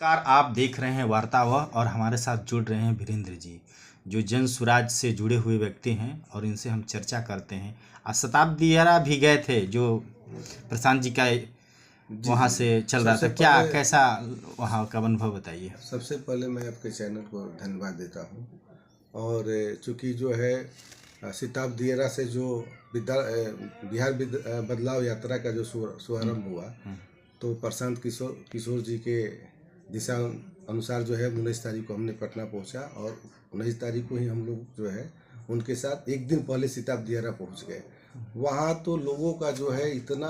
नमस्कार, आप देख रहे हैं वार्तावह और हमारे साथ जुड़ रहे हैं वीरेंद्र जी, जो जन सुराज से जुड़े हुए व्यक्ति हैं और इनसे हम चर्चा करते हैं। आज शताब्दी यारा भी गए थे जो प्रशांत जी का वहाँ से चल रहा था, क्या कैसा वहाँ का अनुभव बताइए। सबसे पहले मैं आपके चैनल को धन्यवाद देता हूँ। और चूँकि जो है शताब्दी यारा से जो बिहार बदलाव यात्रा का जो शुभारंभ हुआ, तो प्रशांत किशोर जी के दिशा अनुसार जो है 19 तारीख को हमने पटना पहुंचा और 19 तारीख को ही हम लोग जो है उनके साथ एक दिन पहले शताब्दी यारा पहुंच गए। वहाँ तो लोगों का जो है इतना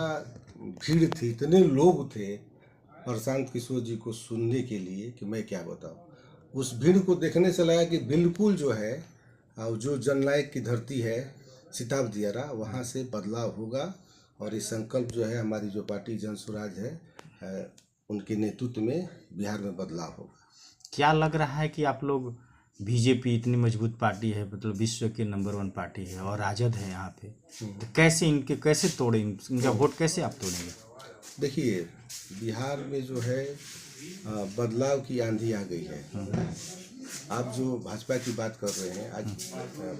भीड़ थी, इतने लोग थे प्रशांत किशोर जी को सुनने के लिए कि मैं क्या बताऊँ। उस भीड़ को देखने से लगा कि बिल्कुल जो है जो जननायक की धरती है शताब्दी यारा, वहाँ से बदलाव होगा। और ये संकल्प जो है हमारी जो पार्टी जन सुराज है उनके नेतृत्व में बिहार में बदलाव होगा। क्या लग रहा है कि आप लोग बीजेपी इतनी मजबूत पार्टी है, मतलब विश्व के नंबर 1 पार्टी है और राजद है यहाँ पे, तो कैसे तोड़ें इनका वोट, कैसे आप तोड़ेंगे? देखिए, बिहार में जो है बदलाव की आंधी आ गई है। आप जो भाजपा की बात कर रहे हैं, आज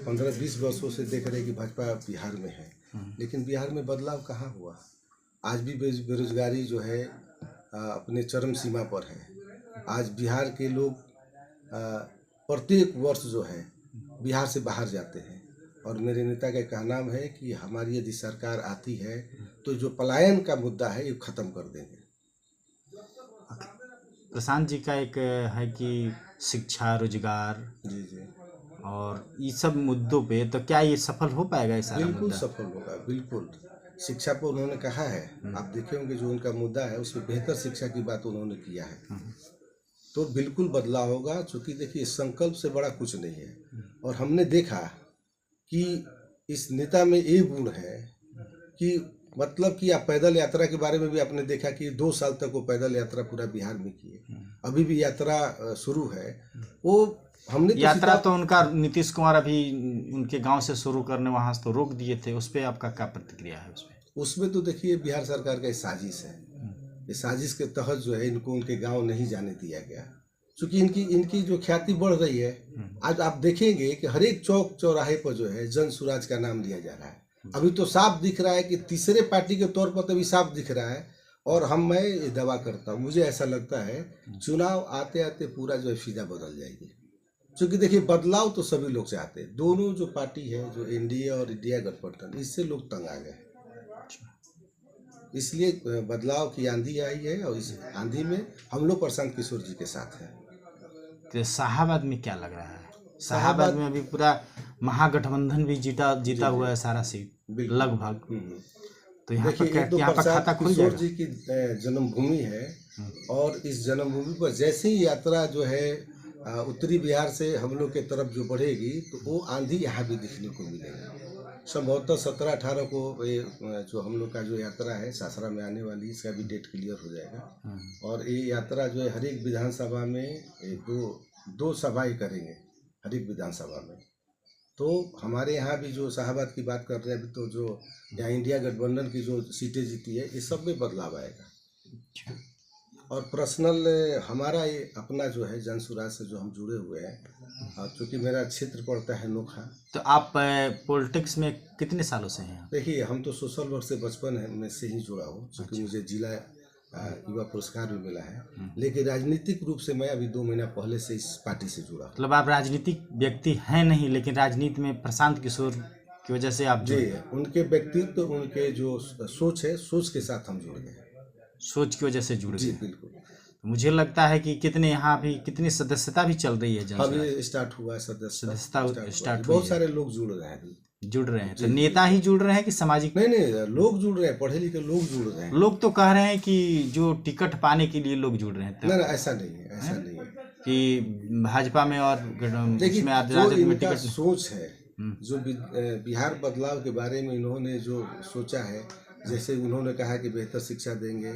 15-20 वर्षों से देख रहे हैं कि भाजपा बिहार में है, लेकिन बिहार में बदलाव कहाँ हुआ। आज भी बेरोजगारी जो है अपने चरम सीमा पर है। आज बिहार के लोग प्रत्येक वर्ष जो है बिहार से बाहर जाते हैं। और मेरे नेता का कहना है कि हमारी यदि सरकार आती है तो जो पलायन का मुद्दा है ये खत्म कर देंगे। प्रशांत जी का एक है कि शिक्षा, रोजगार जी और ये सब मुद्दों पे, तो क्या ये सफल हो पाएगा? ये सारा बिल्कुल मुद्दा सफल होगा, बिल्कुल। शिक्षा पर उन्होंने कहा है, आप देखे होंगे जो उनका मुद्दा है उसमें बेहतर शिक्षा की बात उन्होंने किया है, तो बिल्कुल बदलाव होगा। चूँकि देखिए, संकल्प से बड़ा कुछ नहीं है। और हमने देखा कि इस नेता में ये गुण है कि मतलब कि आप पैदल यात्रा के बारे में भी आपने देखा कि 2 साल तक वो पैदल यात्रा पूरा बिहार में किए। अभी भी यात्रा शुरू है। वो हमने यात्रा तो उनका नीतीश कुमार अभी उनके गांव से शुरू करने वहां से तो रोक दिए थे, उस पर आपका क्या प्रतिक्रिया है? उसमें तो देखिए बिहार सरकार का साजिश है। इस साजिश के तहत जो है इनको उनके गांव नहीं जाने दिया गया, क्योंकि इनकी जो ख्याति बढ़ रही है। आज आप देखेंगे कि हर एक चौक चौराहे पर जो है जन सुराज का नाम लिया जा रहा है। अभी तो साफ दिख रहा है कि तीसरे पार्टी के तौर पर तो भी साफ दिख रहा है। और मैं ये दावा करता हूँ, मुझे ऐसा लगता है चुनाव आते आते पूरा जो है फिजा बदल जाएगी। क्योंकि देखिए, बदलाव तो सभी लोग चाहते हैं। दोनों जो पार्टी है, जो एनडीए और इंडिया गठबंधन, इससे लोग तंग आ गए। इसलिए बदलाव की आंधी आई है और इस आंधी में हम लोग प्रशांत किशोर जी के साथ हैं। तो शाहाबाद में क्या लग रहा है? शाहाबाद में अभी पूरा महागठबंधन भी जीता हुआ है सारा सीट लगभग। तो यहाँ पर यहाँ पर खाता खुल जाएगा। किशोर जी की जन्मभूमि है और इस जन्मभूमि पर जैसे ही यात्रा जो है उत्तरी बिहार से हम लोग के तरफ जो बढ़ेगी, तो वो आंधी यहाँ भी देखने को मिलेगी। संभवतः 17-18 को ये जो हम लोग का जो यात्रा है सासरा में आने वाली, इसका भी डेट क्लियर हो जाएगा। और ये यात्रा जो है हर एक विधानसभा में दो सभाएं करेंगे हर एक विधानसभा में। तो हमारे यहाँ भी जो शाहाबाद की बात कर रहे हैं, अभी तो जो यहाँ इंडिया गठबंधन की जो सीटें जीती है, ये सब में बदलाव आएगा। और पर्सनल हमारा ये अपना जो है जन सुराज से जो हम जुड़े हुए हैं, और चूँकि मेरा क्षेत्र पड़ता है नोखा। तो आप पॉलिटिक्स में कितने सालों से हैं? देखिए, हम तो सोशल वर्क से बचपन में से ही जुड़ा हूँ, क्योंकि मुझे जिला युवा पुरस्कार भी मिला है। लेकिन राजनीतिक रूप से मैं अभी 2 महीना पहले से इस पार्टी से जुड़ा हूँ। मतलब आप राजनीतिक व्यक्ति हैं नहीं, लेकिन राजनीति में प्रशांत किशोर की वजह से आप जी, उनके व्यक्तित्व, उनके जो सोच है, सोच के साथ हम जुड़ गए। सोच की वजह से जुड़ गए। जी बिल्कुल। तो मुझे लगता है कि यहाँ भी कितनी सदस्यता भी चल रही है। अभी स्टार्ट हुआ है सदस्यता स्टार्ट, बहुत सारे लोग जुड़ रहे हैं। तो नेता ही जुड़ रहे हैं कि सामाजिक? नहीं, लोग जुड़ रहे हैं, पढ़े लिखे लोग जुड़ रहे हैं। लोग तो कह रहे हैं कि जो टिकट पाने के लिए लोग जुड़ रहे हैं। नहीं, ऐसा नहीं है, ऐसा नहीं है कि भाजपा में और देखिए, जो इनका सोच है, जो बिहार बदलाव के बारे में इन्होंने जो सोचा है, जैसे उन्होंने कहा कि बेहतर शिक्षा देंगे,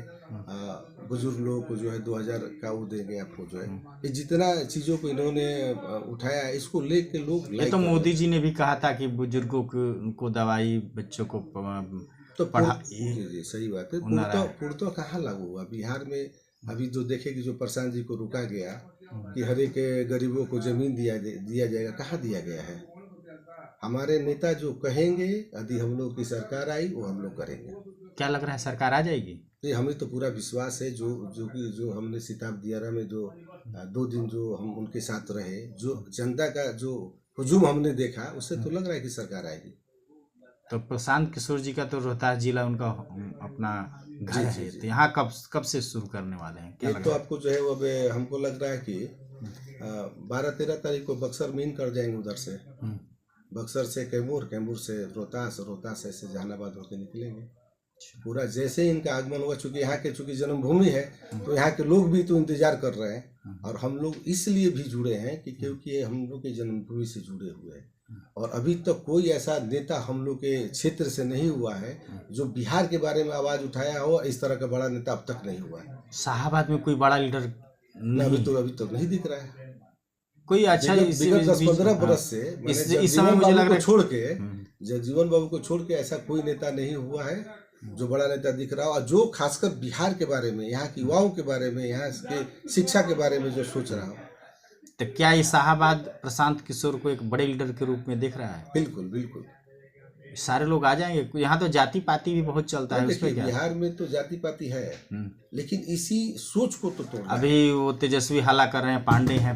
बुजुर्ग लोगों को जो है 2000 का वो देंगे आपको जो है, ये जितना चीज़ों को इन्होंने उठाया, इसको लेके लोग ये तो मोदी जी ने भी कहा था कि बुजुर्गों को दवाई, बच्चों को तो पढ़ा। जी सही बात है। पूर्णतः कहाँ लागू हुआ बिहार में? अभी जो देखे कि जो प्रशांत जी को रुका गया कि हर एक गरीबों को जमीन दिया जाएगा, कहाँ दिया गया है? हमारे नेता जो कहेंगे, यदि हम लोग की सरकार आई, वो हम लोग करेंगे। क्या लग रहा है सरकार आ जाएगी? तो हमें तो पूरा विश्वास है, जो हमने सिताब दियारा में जो 2 दिन जो हम उनके साथ रहे, जो जनता का जो हुजूम हमने देखा, उससे तो लग रहा है कि सरकार आएगी। तो प्रशांत किशोर जी का तो रोहतास जिला उनका अपना घर जी, है, जी। तो यहाँ कब से शुरू करने वाले हैं, क्या ये लग तो रहा है? आपको जो है वो अब हमको लग रहा है कि 12-13 तारीख को बक्सर में कर जाएंगे उधर से, बक्सर से कैमूर, कैमूर से रोहतास, रोहतास से जहानाबाद होकर निकलेंगे। पूरा जैसे ही इनका आगमन हुआ, चूंकि यहाँ के चूंकि जन्मभूमि है, तो यहाँ के लोग भी तो इंतजार कर रहे हैं, और हम लोग इसलिए भी जुड़े हैं कि क्योंकि ये हम लोग के जन्मभूमि से जुड़े हुए हैं। और अभी तक कोई ऐसा नेता हम लोग के क्षेत्र से नहीं हुआ है जो बिहार के बारे में आवाज उठाया हो, इस तरह का बड़ा नेता अब तक नहीं हुआ है। शाहाबाद में कोई बड़ा लीडर नहीं? अभी तक नहीं दिख रहा है कोई अच्छा विगत 10-15 बरस से, इस समय मुझे लग रहा है छोड़ के, जगजीवन बाबू को छोड़ के ऐसा कोई नेता नहीं हुआ है जो बड़ा नेता दिख रहा हो, और जो खासकर बिहार के बारे में, यहाँ के युवाओं के बारे में, यहाँ के शिक्षा के बारे में जो सोच रहा हो। तो क्या ये शाहाबाद प्रशांत किशोर को एक बड़े लीडर के रूप में देख रहा है? बिल्कुल बिल्कुल, सारे लोग आ जाएंगे। यहाँ तो जाति पाति भी बहुत चलता है, उसमें क्या? बिहार में तो जाति पाति है, लेकिन इसी सोच को तो तोड़ना। अभी वो तेजस्वी हल्ला कर रहे हैं,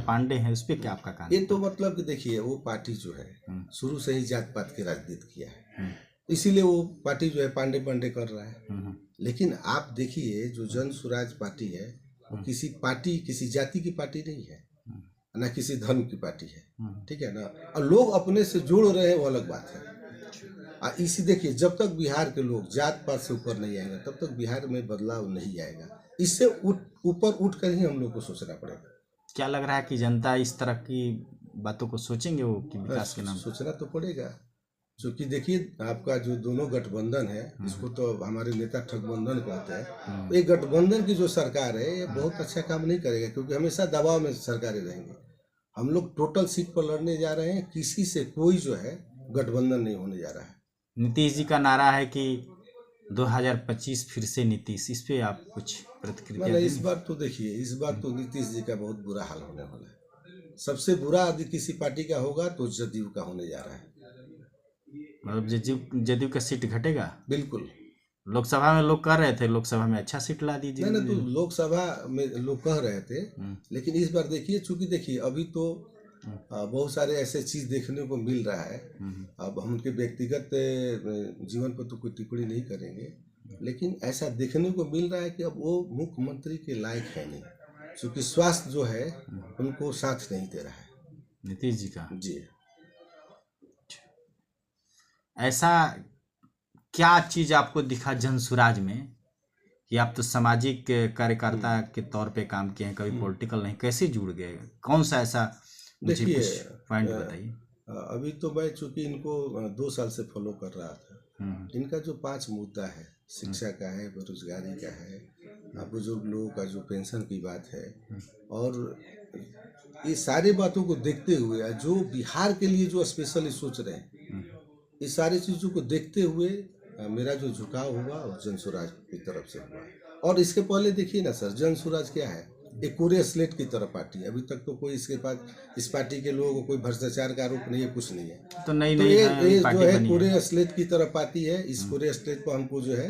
पांडे हैं, उस पर क्या आपका कहना? ये तो मतलब कि देखिए, वो पार्टी जो है शुरू से ही जात पात की राजनीति किया है, इसीलिए वो पार्टी जो है पांडे कर रहा है। लेकिन आप देखिए, जो जन स्वराज पार्टी है, वो किसी जाति की पार्टी नहीं है, ना किसी धर्म की पार्टी है, ठीक है ना। और लोग अपने से जोड़ रहे हैं, वो अलग बात है। इसी देखिए, जब तक बिहार के लोग जात पात से ऊपर नहीं आएंगे, तब तक बिहार में बदलाव नहीं आएगा। इससे ऊपर उठ कर ही हम लोग को सोचना पड़ेगा। क्या लग रहा है कि जनता इस तरह की बातों को सोचेंगे वो कि विकास के नाम? सोचना तो पड़ेगा, क्योंकि देखिए, आपका जो दोनों गठबंधन है, इसको तो हमारे नेता ठगबंधन कहते हैं। ये गठबंधन की जो सरकार है, ये बहुत अच्छा काम नहीं करेगा, क्योंकि हमेशा दबाव में सरकारें रहेंगी। हम लोग टोटल सीट पर लड़ने जा रहे हैं, किसी से कोई जो है गठबंधन नहीं होने जा रहा है। नीतीश जी का नारा है कि 2025 फिर से नीतीश, इस पे आप कुछ प्रतिक्रिया? इस बार तो देखिए, इस बार तो नीतीश जी का बहुत बुरा हाल होने वाला है। सबसे बुरा यदि किसी पार्टी का होगा तो जदयू का होने जा रहा है। मतलब जदयू का सीट घटेगा? बिल्कुल। लोकसभा में लोग कह रहे थे लोकसभा में अच्छा सीट ला दीजिए। नहीं, तो लोकसभा में लोग कह रहे थे, लेकिन इस बार देखिए, चूंकि देखिए अभी तो बहुत सारे ऐसे चीज देखने को मिल रहा है। अब हम उनके व्यक्तिगत जीवन पर तो कोई टिप्पणी नहीं करेंगे, लेकिन ऐसा देखने को मिल रहा है कि अब वो मुख्यमंत्री के लायक है नहीं, क्योंकि स्वास्थ्य जो है उनको साथ नहीं दे रहा है नीतीश जी का। जी। ऐसा क्या चीज आपको दिखा जनसुराज में कि आप तो सामाजिक कार्यकर्ता के तौर पे काम किए हैं, कभी पॉलिटिकल नहीं, कैसे जुड़ गए? कौन सा ऐसा देखिए पॉइंट बताइए। अभी तो मैं चूंकि इनको 2 साल से फॉलो कर रहा था, इनका जो 5 मुद्दा है, शिक्षा का है, बेरोजगारी का है, बुजुर्ग लोगों का जो पेंशन की बात है, और ये सारी बातों को देखते हुए जो बिहार के लिए जो स्पेशली सोच रहे हैं, इस सारी चीज़ों को देखते हुए मेरा जो झुकाव हुआ और जनसुराज की तरफ से हुआ। और इसके पहले देखिए ना सर, जनसुराज क्या है? एक पूरे स्लेट की तरफ पार्टी। अभी तक तो कोई इसके पास, इस पार्टी के लोगों को कोई भ्रष्टाचार का आरोप नहीं है, कुछ नहीं है। तो नहीं ये जो है पूरे स्लेट की तरफ पार्टी है। इस पूरे स्लेट पर हमको जो है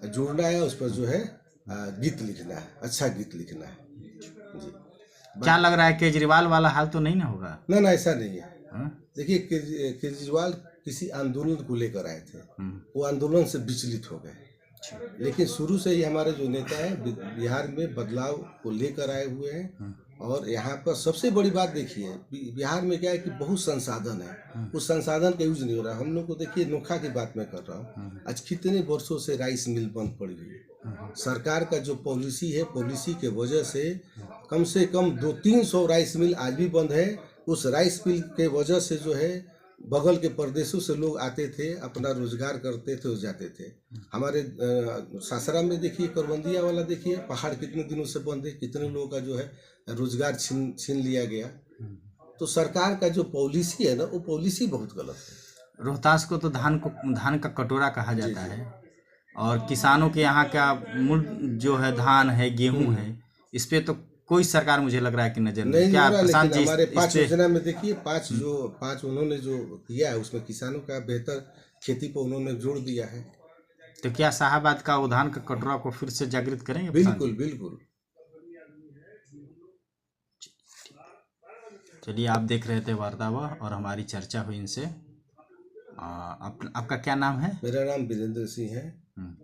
जुड़ना है, उस पर जो है गीत लिखना है, अच्छा गीत लिखना है जी। क्या लग रहा है केजरीवाल वाला हाल तो नहीं ना होगा? ना, ऐसा नहीं है। देखिए, केजरीवाल किसी आंदोलन को लेकर आए थे, वो आंदोलन से विचलित हो गए, लेकिन शुरू से ही हमारे जो नेता है बिहार में बदलाव को लेकर आए हुए हैं। और यहाँ पर सबसे बड़ी बात देखिए, बिहार में क्या है कि बहुत संसाधन है, उस संसाधन का यूज नहीं हो रहा। हम लोग को देखिए, नोखा की बात मैं कर रहा हूँ, आज कितने वर्षों से राइस मिल बंद पड़ी हुई है। सरकार का जो पॉलिसी है, पॉलिसी के वजह से कम 200-300 राइस मिल आज भी बंद है। उस राइस मिल के वजह से जो है बगल के प्रदेशों से लोग आते थे, अपना रोजगार करते थे और जाते थे। हमारे सासाराम में देखिए, करबंदिया वाला देखिए, पहाड़ कितने दिनों से बंद है, कितने लोगों का जो है रोजगार छीन लिया गया। तो सरकार का जो पॉलिसी है ना, वो पॉलिसी बहुत गलत है। रोहतास को तो धान का कटोरा कहा जाता है, और किसानों के यहाँ का मूल जो है धान है, गेहूं है, इस पे तो कोई सरकार मुझे लग रहा है कि नजर नहीं क्या हो रहा, प्रशांत लेकिन जी हमारे इस 5 पे योजना में देखिए, 5 उन्होंने जो किया है उसमें किसानों का बेहतर खेती पर उन्होंने जोर दिया है। तो क्या शाहाबाद का उद्यान का कटरा को फिर से जागृत करेंगे प्रशांत बिल्कुल जी? बिल्कुल। चलिए, आप देख रहे थे वार्तालाप और हमारी चर्चा हुई इनसे। आपका क्या नाम है? मेरा नाम वीरेंद्र सिंह है।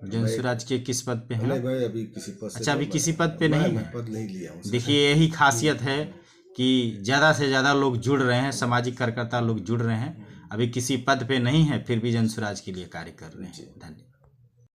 जन स्वराज के किस पद पे हैं नहीं, आप? मैं अभी किसी पद से अच्छा, अभी नहीं, किसी पद पे नहीं मैं है। पद नहीं लिया हूँ। देखिए, यही खासियत है कि ज़्यादा से ज़्यादा लोग जुड़ रहे हैं, सामाजिक कार्यकर्ता लोग जुड़ रहे हैं। अभी किसी पद पे नहीं है, फिर भी जन स्वराज के लिए कार्य कर रहे हैं। धन्यवाद।